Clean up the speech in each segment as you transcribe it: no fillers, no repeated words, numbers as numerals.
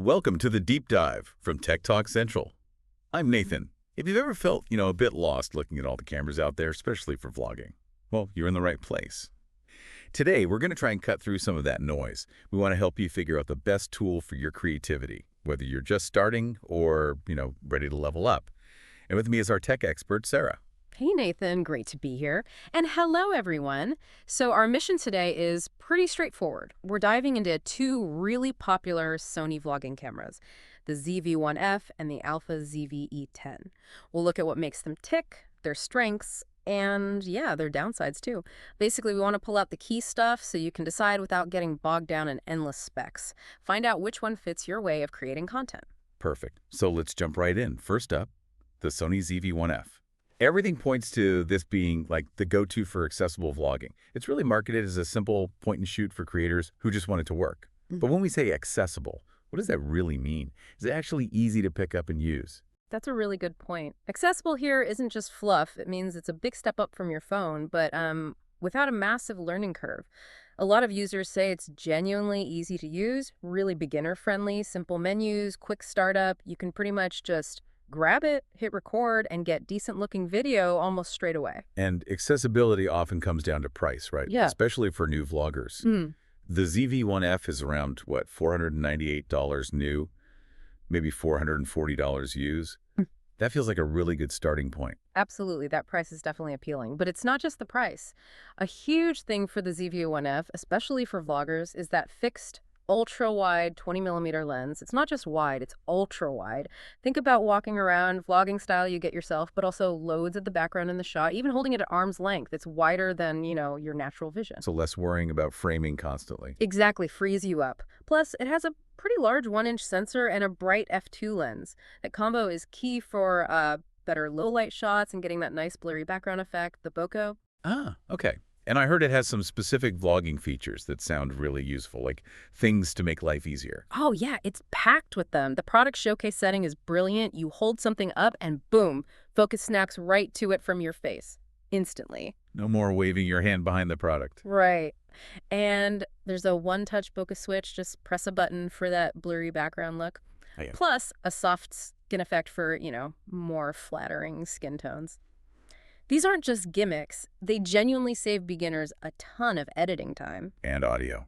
Welcome to the Deep Dive from Tech Talk Central. I'm Nathan. If you've ever felt, a bit lost looking at all the cameras out there, especially for vlogging, well, you're in the right place. Today, we're going to try and cut through some of that noise. We want to help you figure out the best tool for your creativity, whether you're just starting or, ready to level up. And with me is our tech expert, Sarah. Hey, Nathan. Great to be here. And hello, everyone. So our mission today is pretty straightforward. We're diving into two really popular Sony vlogging cameras, the ZV-1F and the Alpha ZV E10. We'll look at what makes them tick, their strengths, and yeah, their downsides too. Basically, we want to pull out the key stuff so you can decide without getting bogged down in endless specs. Find out which one fits your way of creating content. Perfect. So let's jump right in. First up, the Sony ZV-1F. Everything points to this being like the go-to for accessible vlogging. It's really marketed as a simple point and shoot for creators who just want it to work. But when we say accessible, what does that really mean? Is it actually easy to pick up and use? That's a really good point. Accessible here isn't just fluff. It means it's a big step up from your phone, but without a massive learning curve. A lot of users say it's genuinely easy to use, really beginner-friendly, simple menus, quick startup. You can pretty much just grab it, hit record, and get decent-looking video almost straight away. And accessibility often comes down to price, right? Yeah. Especially for new vloggers. The ZV-1F is around, $498 new, maybe $440 used. That feels like a really good starting point. Absolutely. That price is definitely appealing. But it's not just the price. A huge thing for the ZV-1F, especially for vloggers, is that fixed ultra-wide 20mm lens. It's not just wide, it's ultra-wide. Think about walking around, vlogging style you get yourself, but also loads of the background in the shot, even holding it at arm's length. It's wider than, your natural vision. So less worrying about framing constantly. Exactly, frees you up. Plus, it has a pretty large 1-inch sensor and a bright f2 lens. That combo is key for better low-light shots and getting that nice blurry background effect, the bokeh. Ah, okay. And I heard it has some specific vlogging features that sound really useful, like things to make life easier. Oh, yeah, it's packed with them. The product showcase setting is brilliant. You hold something up and boom, focus snaps right to it from your face instantly. No more waving your hand behind the product. Right. And there's a one-touch bokeh switch. Just press a button for that blurry background look. Oh, yeah. Plus a soft skin effect for, more flattering skin tones. These aren't just gimmicks. They genuinely save beginners a ton of editing time. And audio.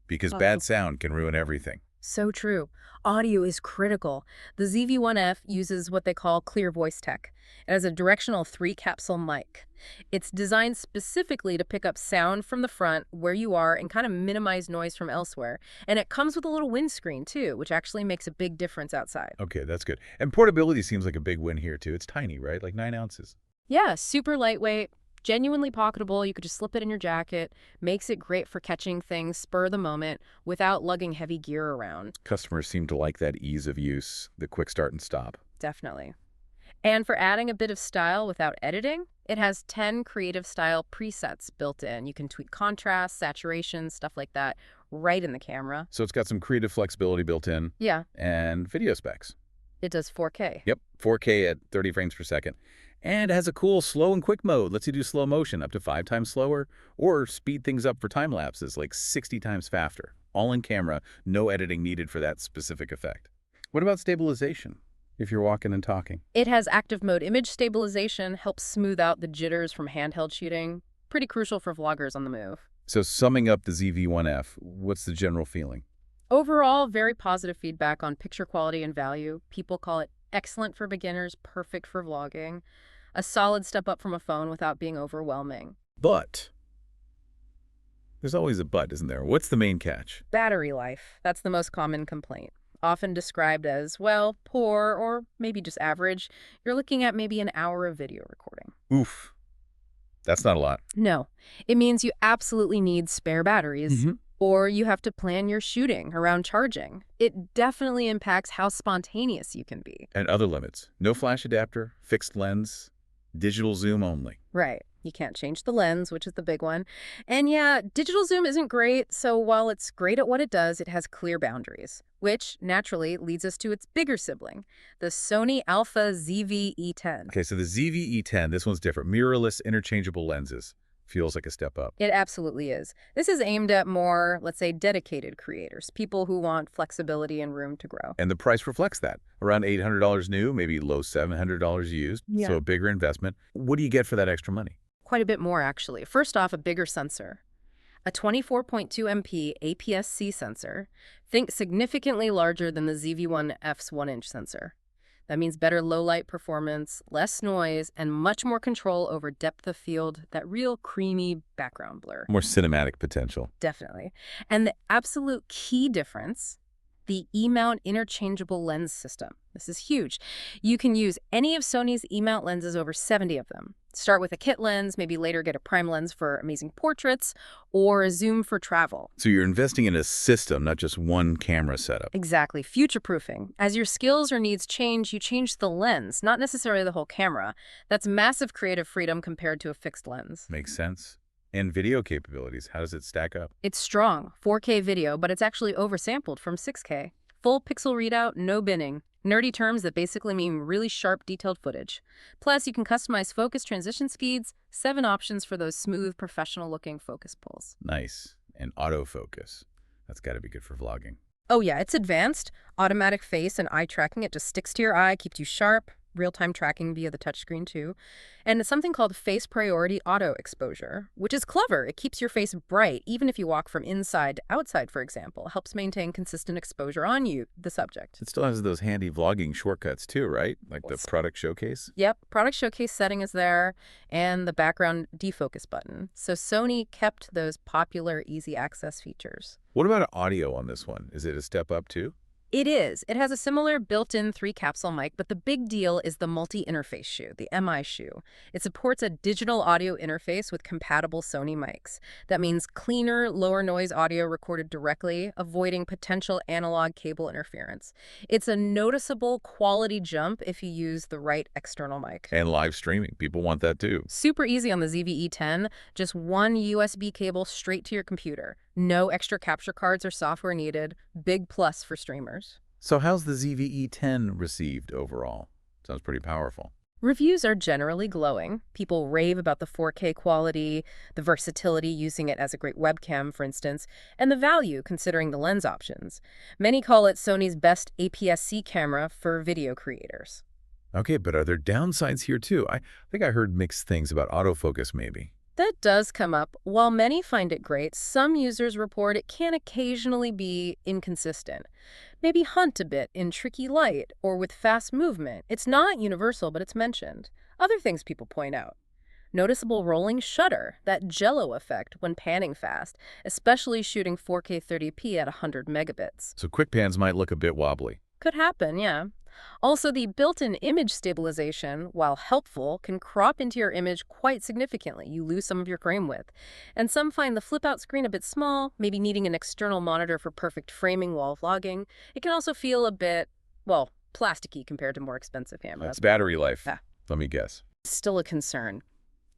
Because bad sound can ruin everything. So true. Audio is critical. The ZV-1F uses what they call clear voice tech. It has a directional 3-capsule mic. It's designed specifically to pick up sound from the front where you are and kind of minimize noise from elsewhere. And it comes with a little windscreen too, which actually makes a big difference outside. Okay, that's good. And portability seems like a big win here too. It's tiny, right? Like 9 ounces. Yeah, super lightweight, genuinely pocketable. You could just slip it in your jacket. Makes it great for catching things spur of the moment without lugging heavy gear around. Customers seem to like that ease of use, the quick start and stop. Definitely. And for adding a bit of style without editing, it has 10 creative style presets built in. You can tweak contrast, saturation, stuff like that right in the camera. So it's got some creative flexibility built in. Yeah. And video specs. It does 4K. Yep, 4K at 30 frames per second. And it has a cool slow and quick mode. Lets you do slow motion up to 5 times slower or speed things up for time lapses like 60 times faster. All in camera, no editing needed for that specific effect. What about stabilization if you're walking and talking? It has active mode image stabilization, helps smooth out the jitters from handheld shooting. Pretty crucial for vloggers on the move. So summing up the ZV-1F, what's the general feeling? Overall, very positive feedback on picture quality and value. People call it excellent for beginners, perfect for vlogging. A solid step up from a phone without being overwhelming. But there's always a but, isn't there? What's the main catch? Battery life. That's the most common complaint. Often described as, poor or maybe just average. You're looking at maybe an hour of video recording. Oof. That's not a lot. No. It means you absolutely need spare batteries. Or you have to plan your shooting around charging. It definitely impacts how spontaneous you can be. And other limits. No flash adapter, fixed lens, digital zoom only. Right. You can't change the lens, which is the big one. And yeah, digital zoom isn't great, so while it's great at what it does, it has clear boundaries, which naturally leads us to its bigger sibling, the Sony Alpha ZV E10. Okay, so the ZV E10, this one's different. Mirrorless interchangeable lenses. Feels like a step up. It absolutely is. This is aimed at more, let's say, dedicated creators, people who want flexibility and room to grow. And the price reflects that. Around $800 new, maybe low $700 used, Yeah. so a bigger investment. What do you get for that extra money? Quite a bit more, actually. First off, a bigger sensor. A 24.2 MP APS-C sensor. Think significantly larger than the ZV-1F's 1-inch sensor. That means better low-light performance, less noise, and much more control over depth of field, that real creamy background blur. More cinematic potential. Definitely. And the absolute key difference, the E-mount interchangeable lens system. This is huge. You can use any of Sony's E-mount lenses, over 70 of them. Start with a kit lens, maybe later get a prime lens for amazing portraits, or a zoom for travel. So you're investing in a system, not just one camera setup. Exactly. Future-proofing. As your skills or needs change, you change the lens, not necessarily the whole camera. That's massive creative freedom compared to a fixed lens. Makes sense. And video capabilities, how does it stack up? It's strong, 4K video, but it's actually oversampled from 6K. Full pixel readout, no binning. Nerdy terms that basically mean really sharp, detailed footage. Plus, you can customize focus transition speeds, 7 options for those smooth, professional-looking focus pulls. Nice. And autofocus. That's got to be good for vlogging. Oh yeah, it's advanced. Automatic face and eye tracking. It just sticks to your eye, keeps you sharp. Real-time tracking via the touchscreen too. And it's something called face priority auto exposure, which is clever. It keeps your face bright, even if you walk from inside to outside, for example. Helps maintain consistent exposure on you, the subject. It still has those handy vlogging shortcuts too, right? Like the product showcase? Yep, product showcase setting is there, and the background defocus button. So Sony kept those popular easy access features. What about audio on this one? Is it a step up too? It is. It has a similar built-in 3-capsule mic, but the big deal is the multi-interface shoe, the MI shoe. It supports a digital audio interface with compatible Sony mics. That means cleaner, lower noise audio recorded directly, avoiding potential analog cable interference. It's a noticeable quality jump if you use the right external mic. And live streaming. People want that too. Super easy on the ZV E10. Just one USB cable straight to your computer. No extra capture cards or software needed. Big plus for streamers. So how's the ZV-E10 received overall? Sounds pretty powerful. Reviews are generally glowing. People rave about the 4K quality, the versatility using it as a great webcam, for instance, and the value considering the lens options. Many call it Sony's best APS-C camera for video creators. Okay, but are there downsides here too? I think I heard mixed things about autofocus maybe. That does come up. While many find it great, some users report it can occasionally be inconsistent. Maybe hunt a bit in tricky light or with fast movement. It's not universal, but it's mentioned. Other things people point out. Noticeable rolling shutter, that jello effect when panning fast, especially shooting 4K 30p at 100 megabits. So quick pans might look a bit wobbly. Could happen, yeah. Also, the built-in image stabilization, while helpful, can crop into your image quite significantly. You lose some of your frame width. And some find the flip-out screen a bit small, maybe needing an external monitor for perfect framing while vlogging. It can also feel a bit, well, plasticky compared to more expensive cameras. That's battery life. Yeah. Let me guess. Still a concern.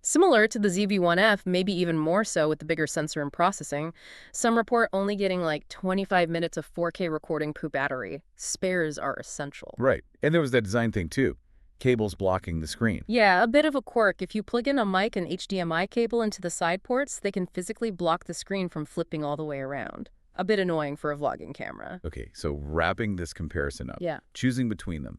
Similar to the ZV-1F, maybe even more so with the bigger sensor and processing, some report only getting like 25 minutes of 4K recording per battery. Spares are essential. Right. And there was that design thing too. Cables blocking the screen. Yeah, a bit of a quirk. If you plug in a mic and HDMI cable into the side ports, they can physically block the screen from flipping all the way around. A bit annoying for a vlogging camera. Okay, so wrapping this comparison up. Yeah. Choosing between them.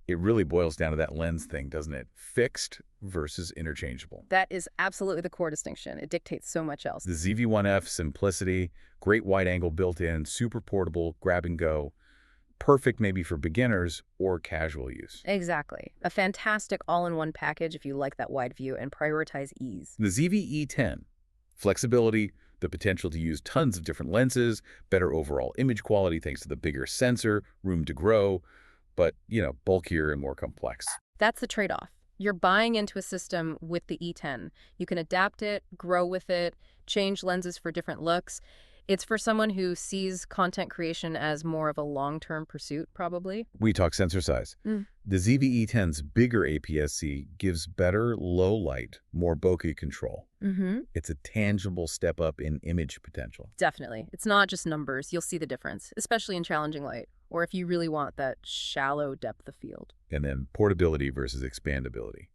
It really boils down to that lens thing, doesn't it? Fixed versus interchangeable. That is absolutely the core distinction. It dictates so much else. The ZV-1F, simplicity, great wide angle built in, super portable, grab and go. Perfect maybe for beginners or casual use. Exactly. A fantastic all-in-one package if you like that wide view and prioritize ease. The ZV E10, flexibility, the potential to use tons of different lenses, better overall image quality thanks to the bigger sensor, room to grow, but, bulkier and more complex. That's the trade-off. You're buying into a system with the E10. You can adapt it, grow with it, change lenses for different looks. It's for someone who sees content creation as more of a long-term pursuit, probably. We talk sensor size. The ZV-E10's bigger APS-C gives better low light, more bokeh control. It's a tangible step up in image potential. Definitely. It's not just numbers. You'll see the difference, especially in challenging light, or if you really want that shallow depth of field. And then portability versus expandability.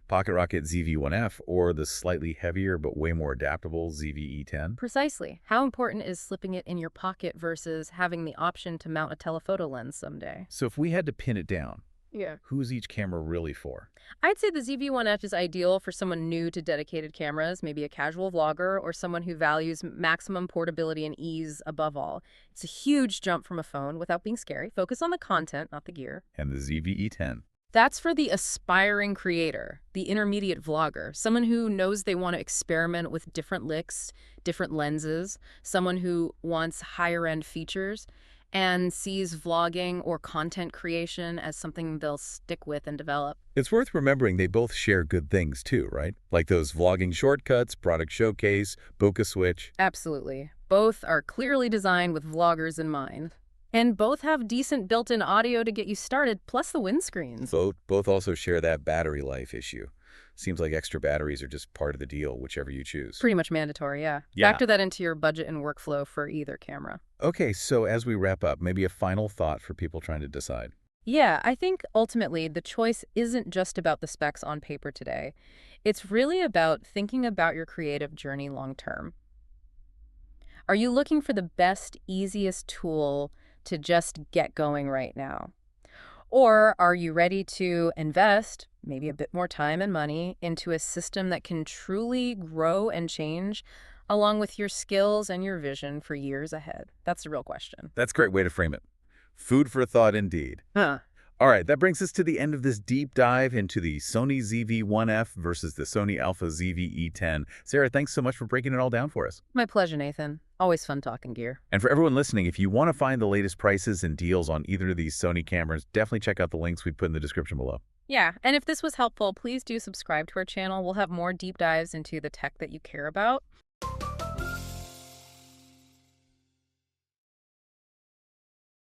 Pocket Rocket ZV-1F or the slightly heavier but way more adaptable ZV-E10? Precisely. How important is slipping it in your pocket versus having the option to mount a telephoto lens someday? So if we had to pin it down, Yeah. who's each camera really for? I'd say the ZV-1F is ideal for someone new to dedicated cameras, maybe a casual vlogger or someone who values maximum portability and ease above all. It's a huge jump from a phone without being scary. Focus on the content, not the gear. And the ZV-E10? That's for the aspiring creator, the intermediate vlogger, someone who knows they want to experiment with different licks, different lenses, someone who wants higher-end features and sees vlogging or content creation as something they'll stick with and develop. It's worth remembering they both share good things too, right? Like those vlogging shortcuts, product showcase, bokeh switch. Absolutely. Both are clearly designed with vloggers in mind. And both have decent built-in audio to get you started, plus the windscreens. Both also share that battery life issue. Seems like extra batteries are just part of the deal, whichever you choose. Pretty much mandatory, yeah. Yeah. Factor that into your budget and workflow for either camera. Okay, so as we wrap up, maybe a final thought for people trying to decide. Yeah, I think ultimately the choice isn't just about the specs on paper today. It's really about thinking about your creative journey long term. Are you looking for the best, easiest tool to just get going right now? Or are you ready to invest maybe a bit more time and money into a system that can truly grow and change along with your skills and your vision for years ahead? That's the real question. That's a great way to frame it. Food for thought indeed. Huh. All right, that brings us to the end of this deep dive into the Sony ZV-1F versus the Sony Alpha ZV-E10. Sarah, thanks so much for breaking it all down for us. My pleasure, Nathan. Always fun talking gear. And for everyone listening, if you want to find the latest prices and deals on either of these Sony cameras, definitely check out the links we put in the description below. Yeah, and if this was helpful, please do subscribe to our channel. We'll have more deep dives into the tech that you care about.